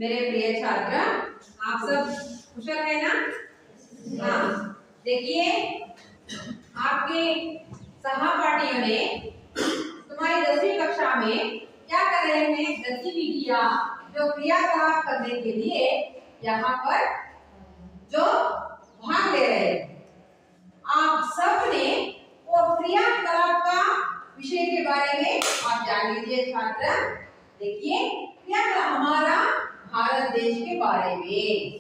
मेरे प्रिय छात्र, आप सब कुशल है ना? हाँ, देखिए आपके सहपाठियों ने तुम्हारी 10वीं कक्षा में क्या कर रहे हैं? गतिविधियां जो क्रियाकलाप करने के लिए यहाँ पर जो भाग ले रहे हैं। आप सबने वो क्रियाकलाप का विषय के बारे में आप जान लीजिए छात्र। देखिए क्रियाकलाप हमारा भारत देश के बारे में,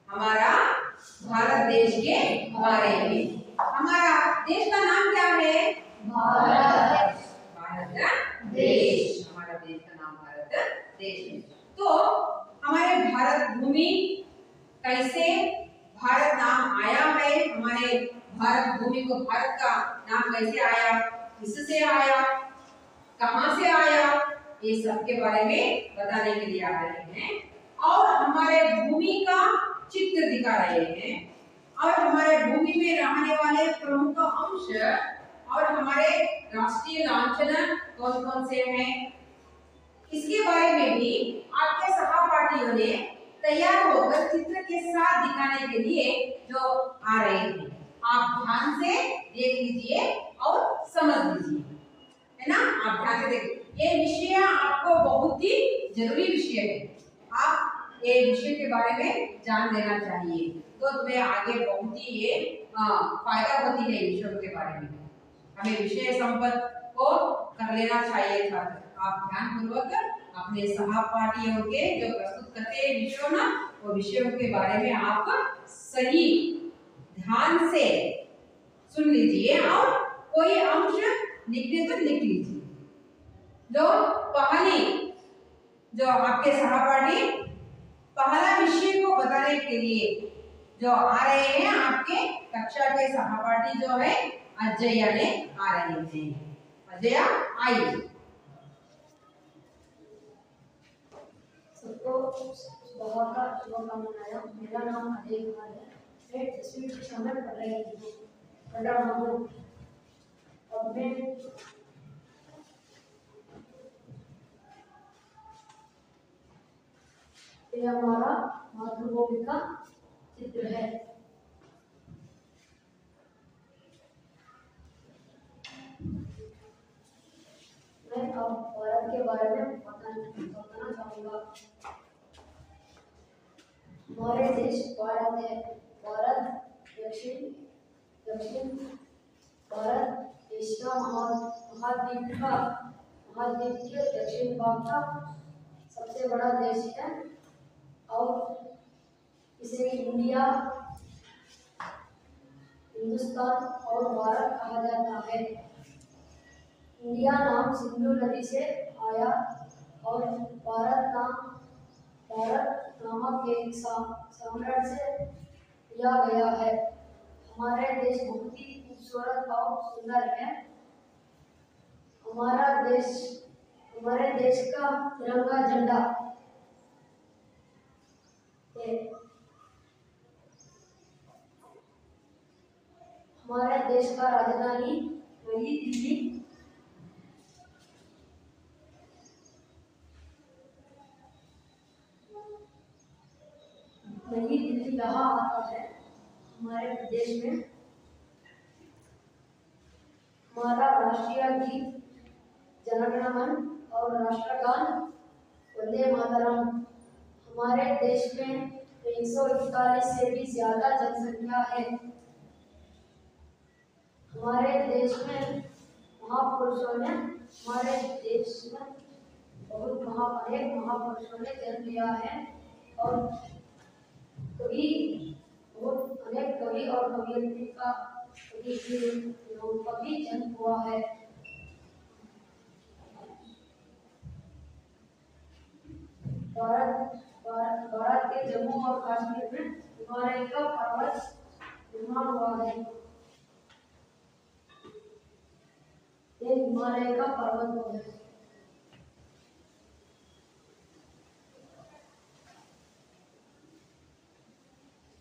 हमारा भारत देश के बारे में। हमारा देश का नाम क्या है? भारत। भारत देश, हमारा देश का नाम भारत देश है। तो हमारे भारत भूमि कैसे भारत नाम आया है? हमारे भारत भूमि को भारत का नाम कैसे आया? किससे आया? कहां से आया? ये सब के बारे में बताने के लिए आ रहे हैं और हमारे भूमि का चित्र दिखा रहे हैं और हमारे भूमि में रहने वाले प्रमुख अंश और हमारे राष्ट्रीय लांछन कौन कौन से हैं, इसके बारे में भी आपके सहपाठियों ने तैयार होकर चित्र के साथ दिखाने के लिए जो आ रहे हैं। आप ध्यान से देख लीजिए और समझ लीजिए, है ना? आप ध्यान से देखिए, ये विषय आपको बहुत ही जरूरी विषय है। आप ये विषय के बारे में जान लेना चाहिए तो तुम्हें आगे बहुत ही ये फायदा होती है विषयों के बारे में। हमें विषय संपत्ति को कर लेना चाहिए छात्र। आप ध्यान पूर्वक अपने सहपाठियों के जो प्रस्तुत करते हैं विषयों ना, वो विषयों के बारे में आप सही ध्यान से सुन लीजिए और कोई अंश लिखने तो लिख लीजिए। जो पहली जो आपके सहपाठी पहला विषय को बताने के लिए जो आ रहे हैं, आपके कक्षा के सहपाठी जो है अजय ने आ रहे हैं। अजय आइए। सबको बहुत का शुभकामनाएं। मेरा नाम अजय कुमार है। मैं 10वीं कक्षा में पढ़ रहा हूँ। अब मैं ये हमारा मातृभूमि का चित्र है। मैं अब भारत के बारे में बताना चाहूँगा। हमारे देश भारत है। भारत दक्षिण भारत एशिया महाद्वीप के दक्षिण भाग का सबसे बड़ा देश है और इसे इंडिया, हिंदुस्तान और भारत कहा जाता है। इंडिया नाम सिंधु नदी से आया और भारत नामक एक साम्राज्य से लिया गया है। हमारे देश बहुत ही खूबसूरत और सुंदर है। हमारे देश का तिरंगा झंडा है। हमारे देश का राजधानी नई दिल्ली यहाँ आता है। हमारे प्रदेश में हमारा राष्ट्रीय गीत जन गण मन और राष्ट्रगान वंदे मातरम। हमारे देश में 141 से भी ज्यादा जनसंख्या है। हमारे देश में महापुरुषों ने अनेक महापुरुषों ने जन्म लिया है और अनेक कवि और कवयित्री का कभी जन्म हुआ है। भारत के जम्मू और कश्मीर में हिमालय का पर्वत निर्माण हुआ है। ये हिमालय का पर्वत है।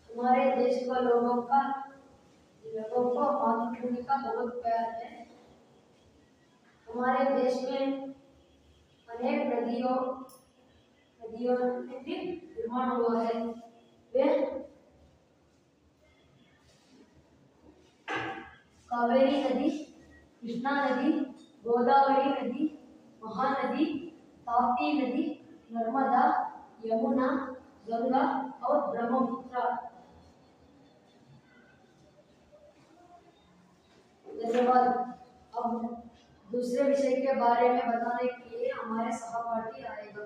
हमारे देश के लोगों को मातृभूमि का बहुत प्यार है। हमारे देश में अनेक नदियों के निर्माण हुआ है। वे कावेरी नदी, कृष्णा नदी, गोदावरी नदी, महानदी, ताप्ती नदी, नर्मदा, यमुना, गंगा और ब्रह्मपुत्र। धन्यवाद। अब दूसरे विषय के बारे में बताने के लिए हमारे सहपाठी आएगा।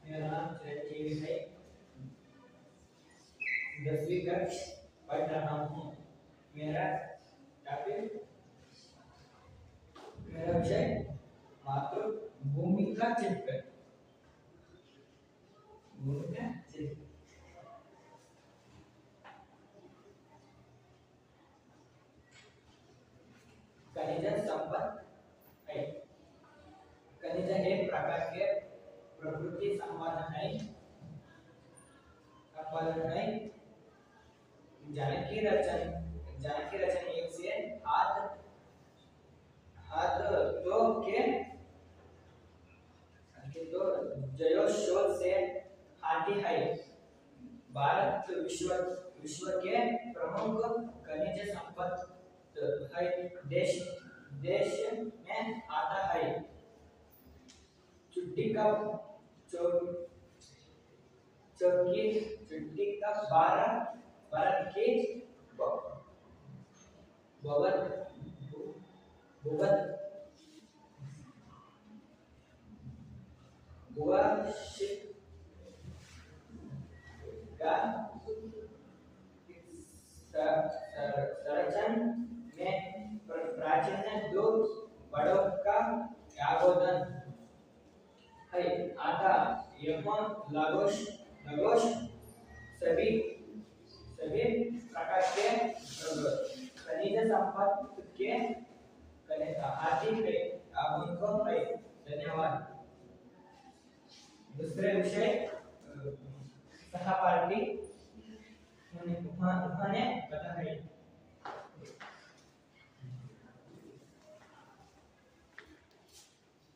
मेरा नाम चिरंजीवी है। 10वीं कक्षा पढ़ रहा हूँ। मेरा विषय मातृभूमि का चित्र। भूमि का चित्र। खनिज संपत्ति है। खनिज एक प्रकार के प्रकृति संसाधन है। जानकी रचन एक से हाथ तो जयोशोध से हाथी है। भारत विश्व के प्रमुख खनिज संपत्ति है देश में आता है। चुट्टी का 12 के संरचन में प्राचीन दो बड़ों का योगदान है। आटा एवं लागोश सभी प्रकार के खनिज संपत्ति के आदि है। आप उनको है। धन्यवाद। दूसरे विषय सहपाठी उन्होंने कहा है।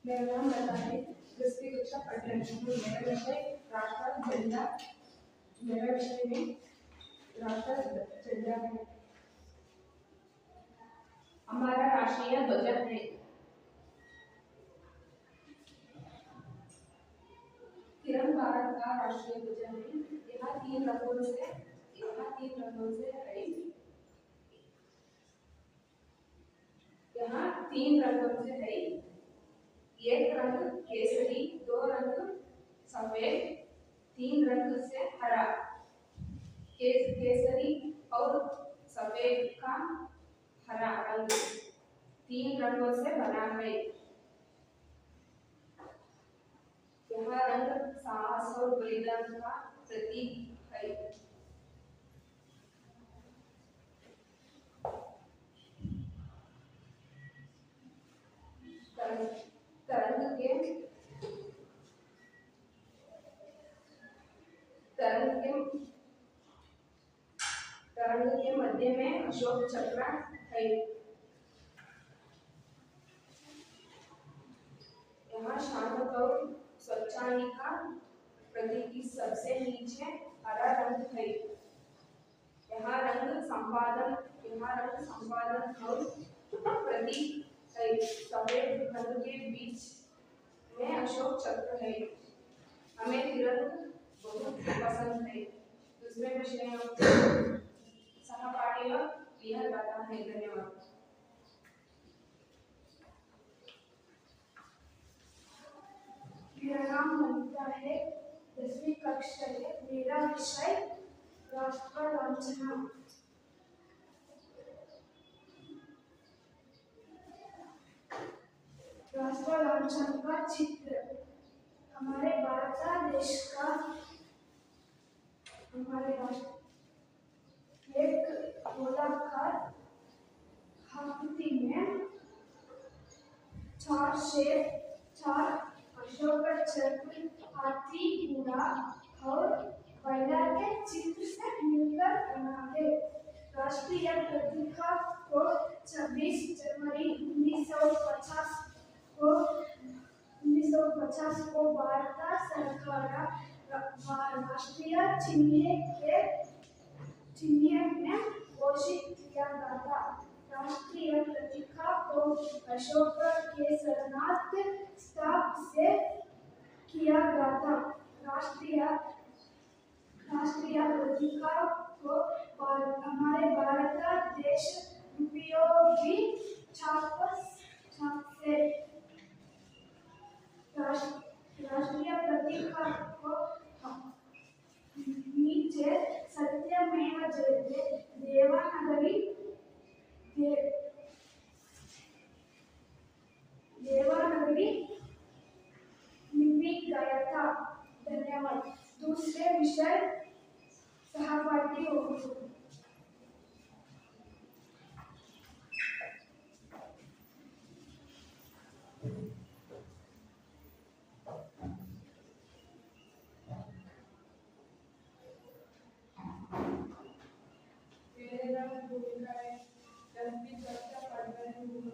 मेरा नाम लता है। 10वीं कक्षा पढ़ रही हूँ। मेरा विषय राष्ट्र झंडा। मेरा विषय में राष्ट्र झंडा है। हमारा राष्ट्रीय ध्वज है। तिरंगा भारत का राष्ट्रीय ध्वज है। यहाँ 3 रंगों से है। यहाँ 3 रंगों से है। एक रंग केसरी, 2 रंग सफेद, 3 रंग से हरा। केसरी और सफेद का हरा रंग 3 रंगों से बना है। यह रंग साहस और बलिदान का प्रतीक है। तरंग के मध्य में अशोक चक्र है। यहाँ शांत और स्वच्छानी का प्रतीक सबसे नीचे हरा रंग है। यहाँ रंग संपादन और प्रतीक है। सफेद रंग के बीच में अशोक चक्र है। हमें तिरंगा बहुत पसंद है। दूसरे विषयों सहपाठी क्लियर करता है। धन्यवाद। मेरा नाम ममता है। 10वीं कक्षा है। मेरा विषय राष्ट्र लांछन। राष्ट्र लांछन का चित्र हमारे भारत देश का एक गोलाकार आकृति में 4 शेर, 4 अशोक चक्र, हाथी, घोड़ा और बैला के चित्र से मिलकर बना है। राष्ट्रीय पताका को 26 जनवरी 1950 को भारत सरकार राष्ट्रीय चिन्ह में घोषित किया गया था। राष्ट्रीय पताका को अशोक केसरनाथ स्तंभ से किया गया था। राष्ट्रीय पताका को हमारे भारत देश उपयोगी छाप से राष्ट्रीय पताका को नीचे सत्यमेव जयते देवनागरी लिपि गया था। धन्यवाद। दूसरे विषय सहपाठी होंगे। मेरे नाम भूमिका है। 10वीं कक्षा पढ़ रही हूँ।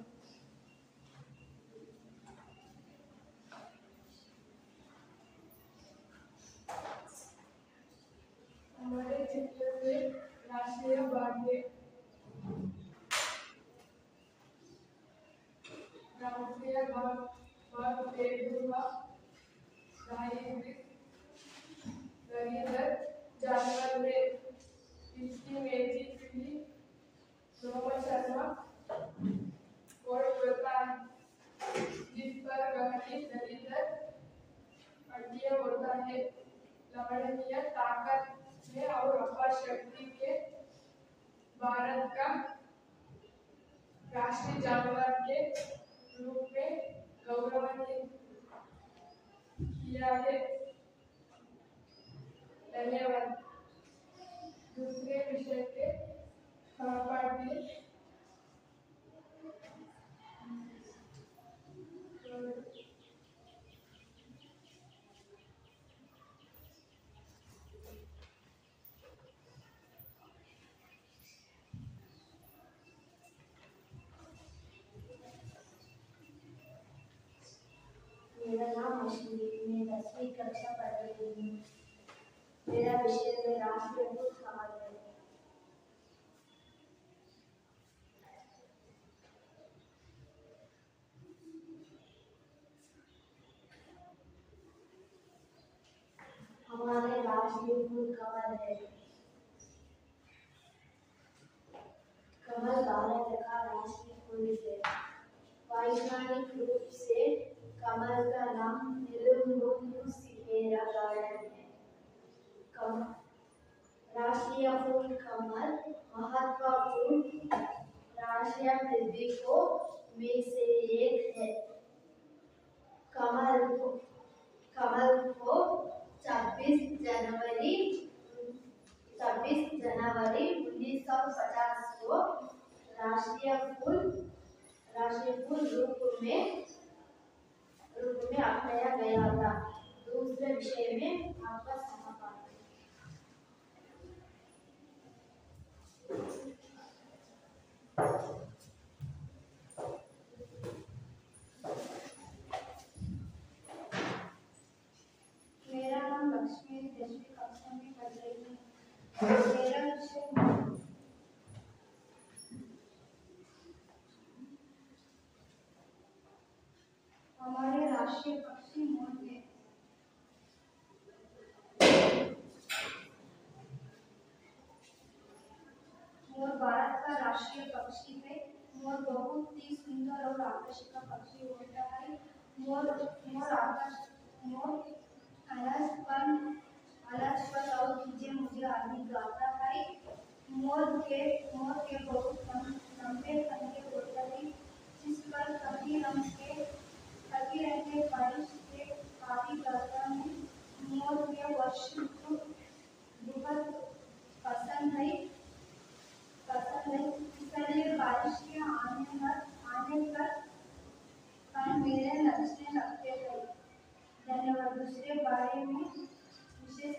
हमारे क्षेत्र में राष्ट्रीय बाग है। राष्ट्रीय बाग पेड़ जानवर है। इसकी मेजी पीली रोमचर्मा और होता है, जिस पर गहरी दलीदर हड्डियां होता है। लवणीय ताकत में और अपार शक्ति के भारत का राष्ट्रीय जानवर के रूप में गौरवान्वित किया है। धन्यवाद। दूसरे विषय के सहपाठी मेरा नाम अश्विनी, मैं 10वीं कक्षा पढ़ रही हूँ। मेरा विषय में राष्ट्रीय फूल कमल है। हमारे राष्ट्रीय फूल कमल है। कमल भारत का राष्ट्रीय फूल है। वैज्ञानिक रूप से कमल का नाम निलुम्बुसिफेरा गार्डन है। राष्ट्रीय फूल कमल महत्वपूर्ण राष्ट्रीय प्रतीकों में से एक है। कमल को 26 जनवरी 1950 को राष्ट्रीय फूल रूप में अपनाया गया था। दूसरे विषय में आपका सहपाठी। मेरा नाम लक्ष्मी, 10वीं कक्षा में पढ़ रही हूँ। मेरा विषय हमारे राष्ट्रीय पक्षी मोर है। मोर भारत का राष्ट्रीय पक्षी है। मोर बहुत ही सुंदर और आकर्षक पक्षी होता है। मोर अलग पर और चीजें मुझे आदि गाता है। मोर के बहुत लंबे पंखे होते हैं, जिस पर कभी रंग के बारिश के आदि गाता है। मोर के वर्ष ऋतु बहुत पसंद है, इसलिए बारिश के आने पर मेरे नचने लगते हैं। धन्यवाद। दूसरे बारे में विशेष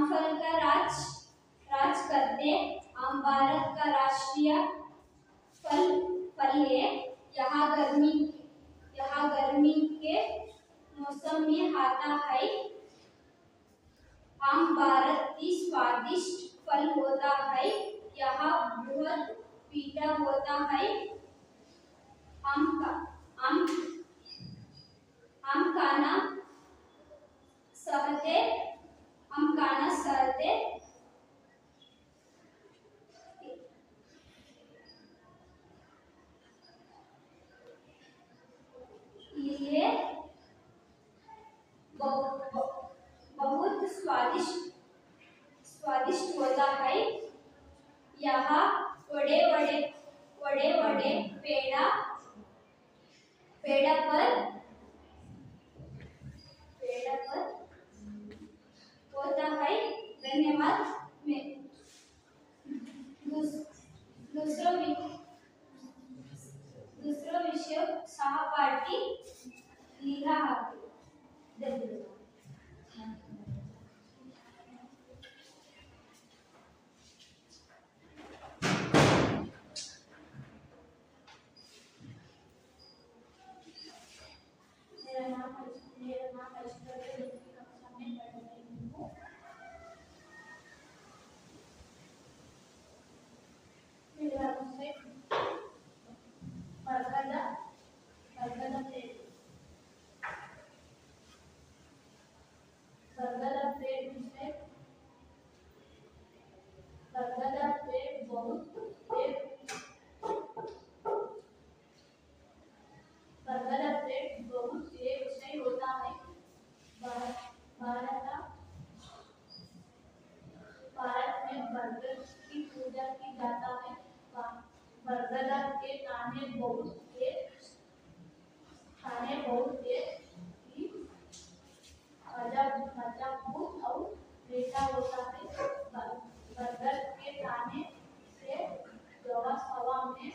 फल का राज करते, आम भारत का राष्ट्रीय फल है। यहाँ गर्मी के मौसम में आता है। आम भारत की स्वादिष्ट फल होता है। यहाँ बहुत मीठा होता है। आम खाना सहते लिए बहुत स्वादिष्ट होता है। यहाँ बड़े बड़े पेड़ पर होता है। धन्यवाद। मैं दूसरा विषय सहपाठी लिहा है। मेरा नाम ऐश्वर्या है। कक्षा में पढ़ रही हूँ। मेरा विषय बरगद पेड़ विषय। बरगद पेड़ बहुत विषय होता है। भारत में बरगद की पूजा की जाता है। बरगद के ताने बहुत मजबूत और मीठा होता है। बरगद के ताने से हवा में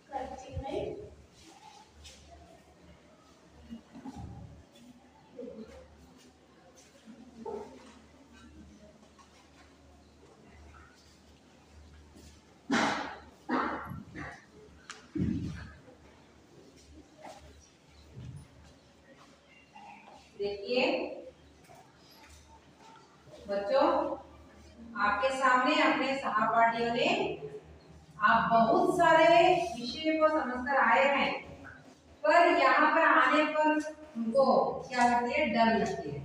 करती है। देखिए बच्चों, आपके सामने अपने सहपाठियों ने आप बहुत सारे विषय को समझकर आए हैं, पर यहाँ पर आने पर उनको क्या लगती है? डर लगती है।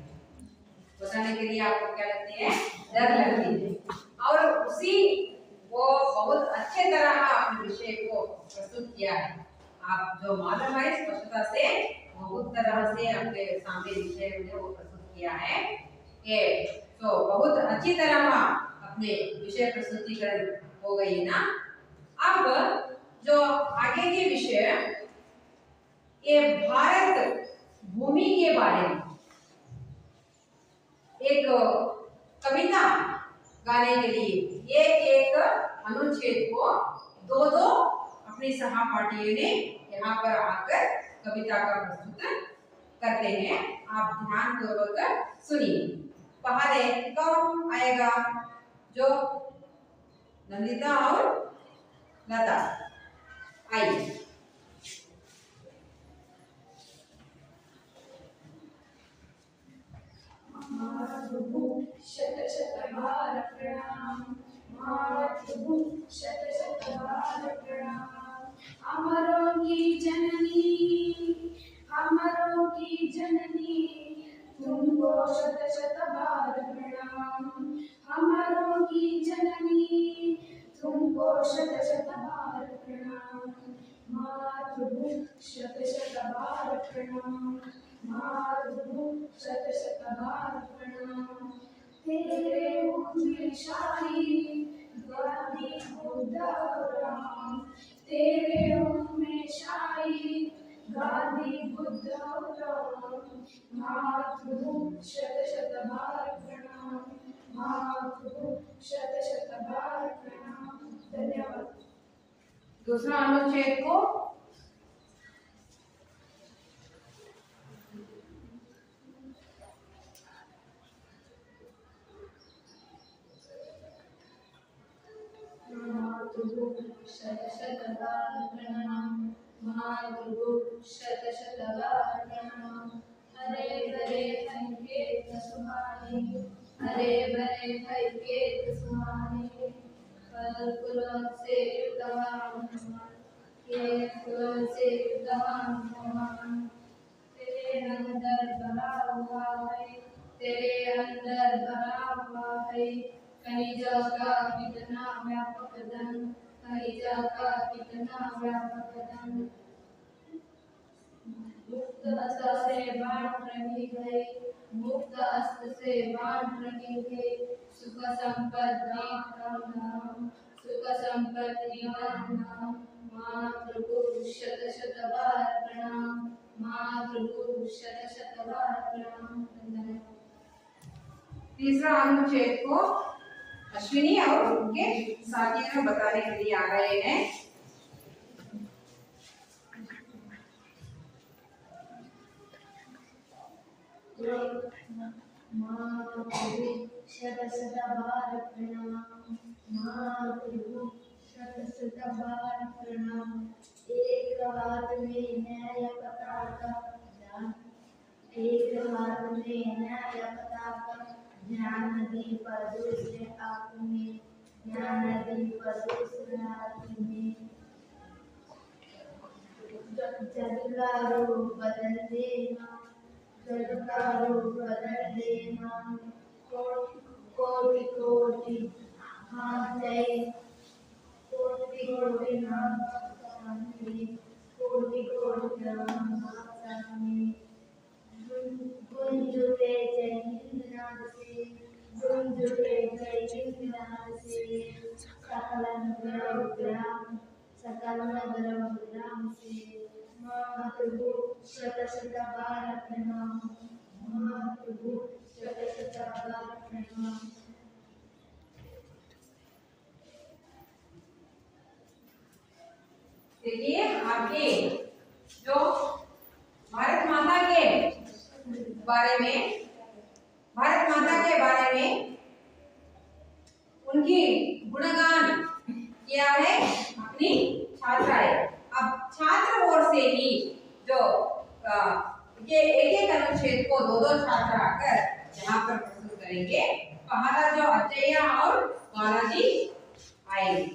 बताने के लिए आपको क्या लगती है? डर लगती है। और उसी वो बहुत अच्छे तरह अपने विषय को प्रस्तुत किया है। आप जो मालूम है स्पष्टता से बहुत तरह से अपने सामने विषय में वो प्रस्तुत किया है कि तो बहुत अच्छी तरह अपने विषय प्रस्तुतिकरण हो गई है ना। अब जो आगे के विषय ये भारत भूमि के बारे में एक कविता गाने के लिए एक अनुच्छेद को दो अपने सहपाठियों ने यहाँ पर आकर कविता का प्रस्तुत करते हैं। आप ध्यान पूर्वक सुनिए। पहले कौन आएगा? जो नंदिता और लता आइए। शत शत बार प्रणाम। मातृभू शत शत बार प्रणाम। अमरों की जननी तुमको शत शत बार प्रणाम। अमरों की जननी तुमको शत शत बार प्रणाम। मातृभू शत शत बार प्रणाम। मातृभू शत शत बार प्रणाम। तेरे मुख में शाही गांधी बुद्ध और राम। तेरे मुख में शाही गांधी बुद्ध और राम। मातृभू शत शत बार प्रणाम। मातृभू शत शत बार प्रणाम। धन्यवाद। दूसरा अनुच्छेद को शतशतबार प्रणाम। महाप्रभु शतशतबार प्रणाम। हरे भरे संकेत सुहाने, हरे भरे संकेत सुहाने। फल फूलों से युक्त हनुमान, ये फूलों से युक्त हनुमान। तेरे अंदर भरा हुआ है, तेरे अंदर भरा हुआ है। खनिजों का कितना व्यापक धन, खनिजों का कितना व्यापक धन। मुक्त हस्त से बांट रही है, मुक्त हस्त से बांट रही है। सुख संपत्ति राम नाम, सुख संपत्ति राम नाम। महाप्रभु शत शत बार प्रणाम, महाप्रभु शत शत बार प्रणाम। तीसरा अनुच्छेद को अश्विनी और उनके साथियों बताने के लिए आ रहे हैं। महाप्रभु शत शत बार प्रणाम, महाप्रभु शत शत बार प्रणाम। एक हाथ में न्याय पताका ज्ञान, एक हाथ में न्याय पताका ज्ञान दीप, दूसरे हाथ में ज्ञान दीप, दूसरे हाथ में जग का रूप बदल देना, जग का रूप बदल देना। कोटि कोटि हाथ है, कोटि कोटि नाम सामने, कोटि कोटि नाम सामने। गुंजुते जय हिंद नाद से, गुंजुते जय हिंद नाद से। सकल नगर ग्राम, सकल नगर ग्राम से। महाप्रभु शत शत बार प्रणाम, महाप्रभु शत शत बार प्रणाम। देखिए आपके जो भारत माता के बारे में, भारत माता के बारे में उनकी गुणगान किया है अपनी छात्राएं। अब छात्र ओर से ही जो ये एक अनुच्छेद को दो दो छात्र आकर यहाँ पर प्रस्तुत करेंगे। पहला जो अजया और बालाजी आएंगे।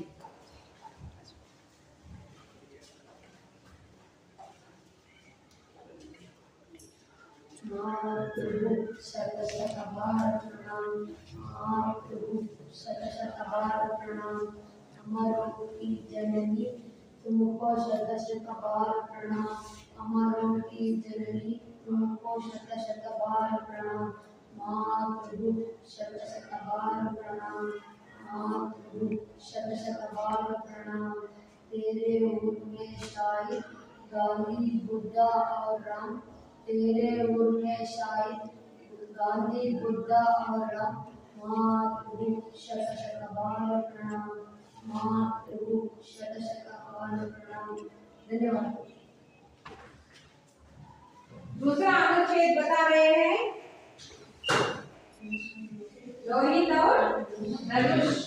महाप्रभु शत शत बार प्रणाम, महाप्रभु शत शत बार प्रणाम। अमरों की जननी तुमको शत शत बार प्रणाम, अमरों की जननी तुमको शत शत बार प्रणाम। महाप्रभु शत शत बार प्रणाम, महाप्रभु शत शत बार प्रणाम। तेरे ऊर में शाहिद गांधी बुद्धा और राम, तेरे ऊर में शाहिद गांधी बुद्धा और राम। महाप्रभु शत शत बार प्रणाम, महाप्रभु शत शत बार प्रणाम। धन्यवाद। दूसरा अनुच्छेद बता रहे हैं रोहित और धनुष।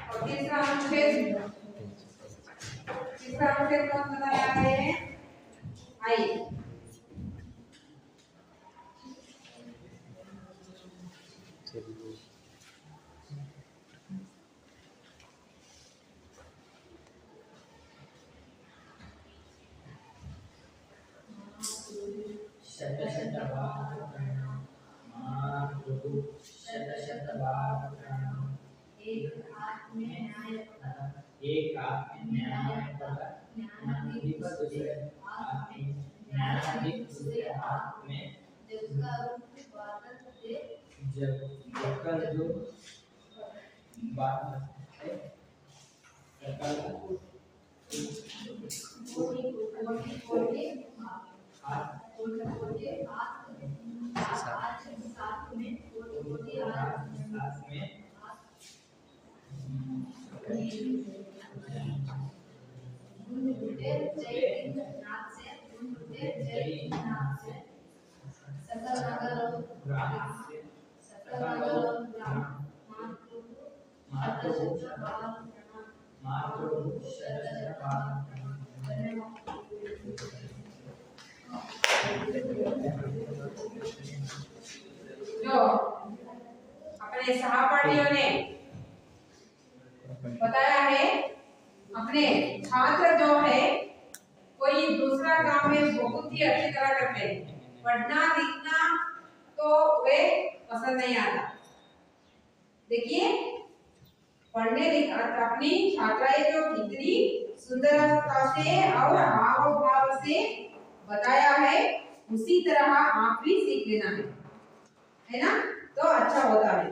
और तीसरा अनुच्छेद कौन बताया है? आई न्यायाधीश दूसरे हाथ में जग का रूप बादल दे जग का जो बात है सकल हाथ जो अपने सहपाठियों ने बताया है, अपने छात्र जो है कोई दूसरा काम में बहुत ही अच्छी तरह करते हैं, पढ़ना लिखना तो वे पसंद नहीं आता। देखिए पढ़ने लिखा अपनी छात्राएं जो कितनी सुंदरता से और हाव भाव से बताया है, उसी तरह आप भी सीख लेना है ना, तो अच्छा होता है।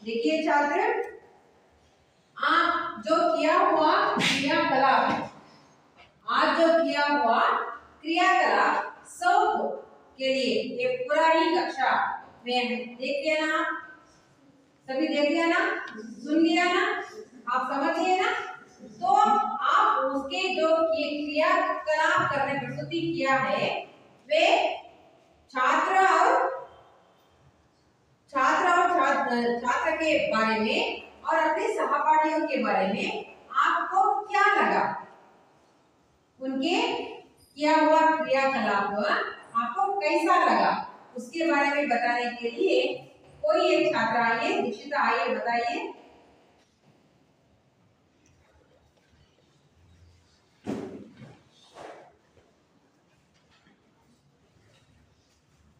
देखिए छात्र, आप जो किया हुआ क्रियाकलाप, आज जो किया हुआ क्रियाकलाप सब के लिए ये पूरा ही कक्षा में देख लिया ना, सभी देख लिया ना, सुन लिया ना, आप समझ लिए ना, तो आप उसके जो क्रियाकलाप करने प्रस्तुति किया है वे छात्र और छात्र के बारे में और अपने सहपाठियों के बारे में आपको क्या लगा, उनके किया हुआ क्रियाकलाप आपको कैसा लगा, उसके बारे में बताने के लिए कोई एक छात्र आइए, दीक्षिता आइए, बताइए।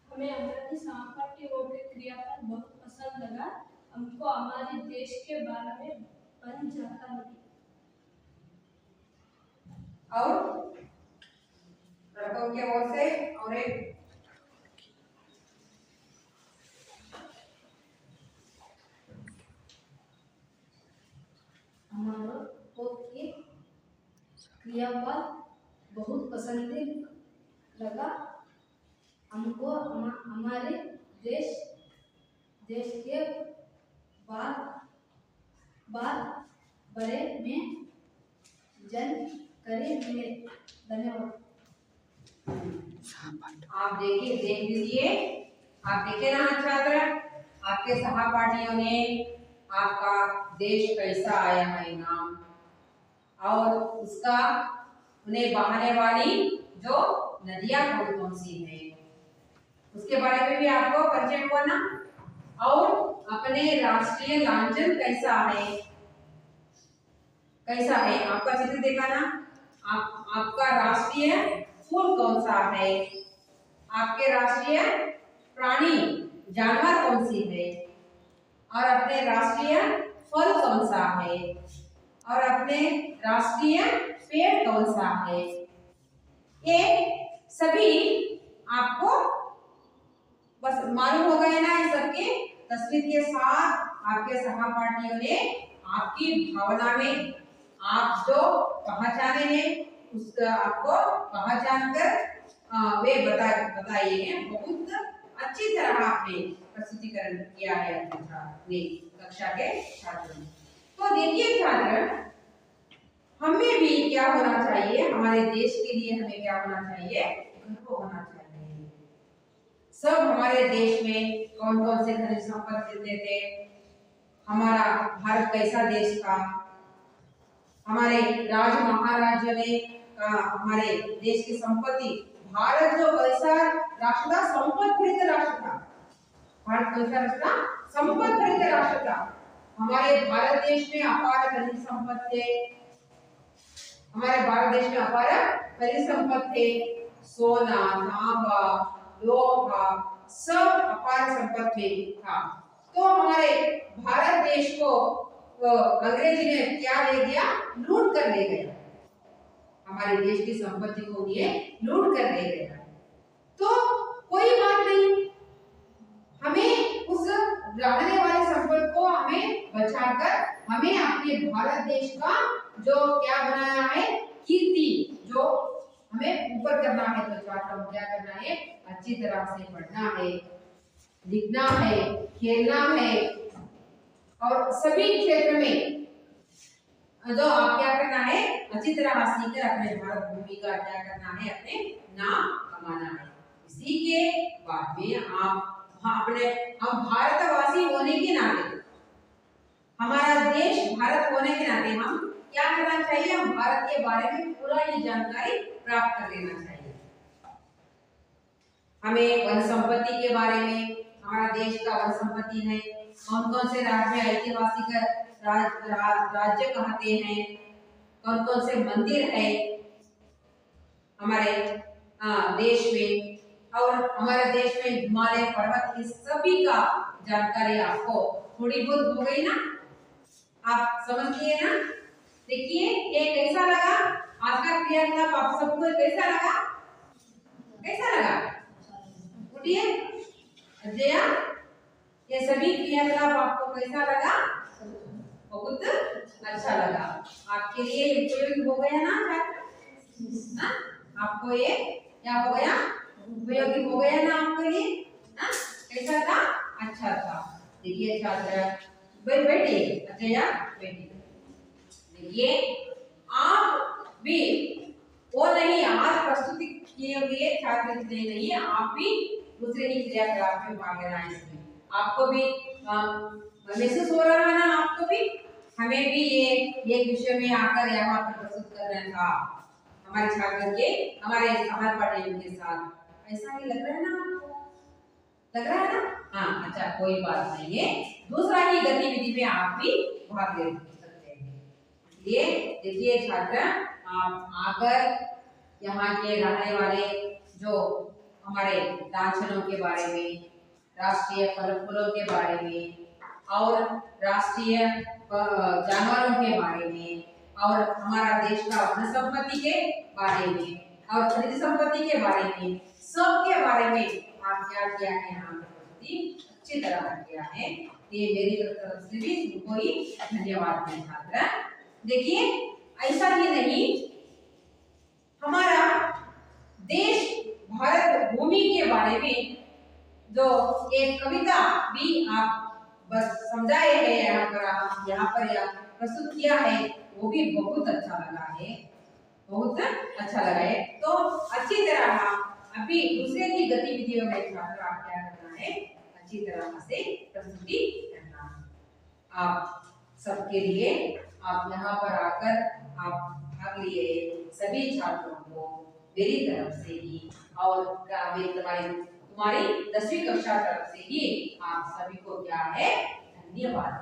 हमें हमारे सहपाठियों के क्रियाकलाप बहुत पसंद लगा। हमको हमारे देश के बारे में बन जाता है। और लड़कों के ओर से और एक हमारा को ये क्रियाकलाप बहुत पसंद लगा। हमको हमारे देश के बात बारे में जानकारी मिले। धन्यवाद। आप देखिए, देख लीजिए, आप देखे ना छात्र, आपके सहपाठियों ने आपका देश कैसा आया है नाम, और उसका उन्हें बहाने वाली जो नदियां कौन कौन सी है उसके बारे में भी आपको परिचय हुआ ना, और अपने राष्ट्रीय लांछन कैसा है आपका चित्र देखा ना, आपका राष्ट्रीय फूल कौन सा है, आपके राष्ट्रीय प्राणी जानवर कौन सी है, और अपने राष्ट्रीय फल कौन सा है, और अपने राष्ट्रीय पेड़ कौन सा है, ये सभी आपको बस मालूम हो गए ना। ये सबके तस्वीर के साथ आपके सहपाठियों ने आपकी भावना में आप जो पहचाने हैं उसका आपको पहचान कर वे बताइए हैं। बहुत अच्छी तरह आपने प्रस्तुतिकरण किया है अपने कक्षा के छात्रों ने। तो देखिए छात्र, हमें भी क्या होना चाहिए, हमारे देश के लिए हमें क्या होना चाहिए, गर्व होना चाहिए। सब हमारे देश में कौन कौन से खनिज संपत्ति थे, हमारा भारत कैसा देश था, हमारे राज महाराजा ने हमारे देश की संपत्ति, भारत जो कैसा राष्ट्र था, संपत्ति राष्ट्र था, भारत कैसा राष्ट्र था, संपत्ति राष्ट्र था। हमारे भारत देश में अपार खनिज संपत्ति है, हमारे भारत देश में अपार खनिज संपत्ति, सोना, तांबा, लोहा, सब अपार संपत्ति था। तो हमारे भारत देश को अंग्रेजी ने क्या दे दिया, लूट कर कर ले गया, हमारे देश की संपत्ति को ये लूट कर ले गया। तो कोई बात नहीं, हमें उस रहने वाली संपत्ति को हमें बचाकर हमें अपने भारत देश का जो क्या बनाना है, कीर्ति जो हमें ऊपर करना है। तो छात्रों को क्या करना है, अच्छी तरह से पढ़ना है, लिखना है, खेलना है और सभी क्षेत्र में जो आप क्या करना है, अच्छी तरह सीखकर अपने भारत भूमि का क्या करना है, अपने नाम कमाना है। इसी के बाद में आप हम भारतवासी होने के नाते, हमारा देश भारत होने के नाते हम क्या करना चाहिए, हम भारत के बारे में पूरा ही जानकारी प्राप्त कर लेना चाहिए। हमें वन संपत्ति के बारे में, हमारा देश का वन संपत्ति है, कौन कौन से राज्य ऐतिहासिक राज्य कहते हैं, कौन कौन से मंदिर है हमारे देश में, और हमारे देश में हिमालय पर्वत, इस सभी का जानकारी आपको थोड़ी बहुत हो गई ना, आप समझ लिए ना। देखिए ये कैसा लगा आज का क्रियाकलाप, आप सबको कैसा लगा, कैसा लगा, उठिए अजया, ये सभी क्रियाकलाप आपको कैसा लगा, बहुत अच्छा लगा, आपके लिए उपयोगी हो गया ना छात्र, आपको ये क्या हो गया, उपयोगी हो गया ना आपके लिए, कैसा था, अच्छा था। देखिए छात्र बैठिए, अजया बैठिए। देखिए आप भी वो नहीं, आज प्रस्तुति किए हुए छात्र जितने नहीं है, आप भी दूसरे ही क्रियाकलाप में भाग लेना है। इसमें आपको भी महसूस हो रहा है ना, आपको भी, हमें भी ये विषय में आकर यहाँ पर प्रस्तुत करना था हमारे छात्र के, हमारे सहपाठियों के साथ। ऐसा ही लग रहा है ना आपको, लग रहा है ना, हाँ अच्छा, कोई बात नहीं है, दूसरा ही गतिविधि में आप भी भाग ले सकते हैं। इसलिए देखिए छात्र, आप आकर यहाँ के रहने वाले जो हमारे लाछनों के बारे में, राष्ट्रीय फल फूलों के बारे में, और राष्ट्रीय जानवरों के बारे में, और हमारा देश का वन संपत्ति के बारे में, और खनिज संपत्ति के बारे में, सब के बारे में आप क्या किया है, यहाँ पर अच्छी तरह किया है। ये मेरी तरफ से भी तुमको ही धन्यवाद है छात्र। देखिए ऐसा ही नहीं, हमारा देश भारत भूमि के बारे में जो एक कविता भी आप बस समझाए हैं यहाँ पर या प्रस्तुत किया है, वो भी बहुत अच्छा लगा है, बहुत अच्छा लगा है। तो अच्छी तरह अभी दूसरे की गतिविधियों में छात्र आप क्या करना है, अच्छी तरह से प्रस्तुति करना है। आप सबके लिए आप यहाँ पर आकर आप भाग लिए सभी छात्रों को मेरी तरफ से ही, और तुम्हारी 10वीं कक्षा तरफ से ही आप सभी को क्या है, धन्यवाद।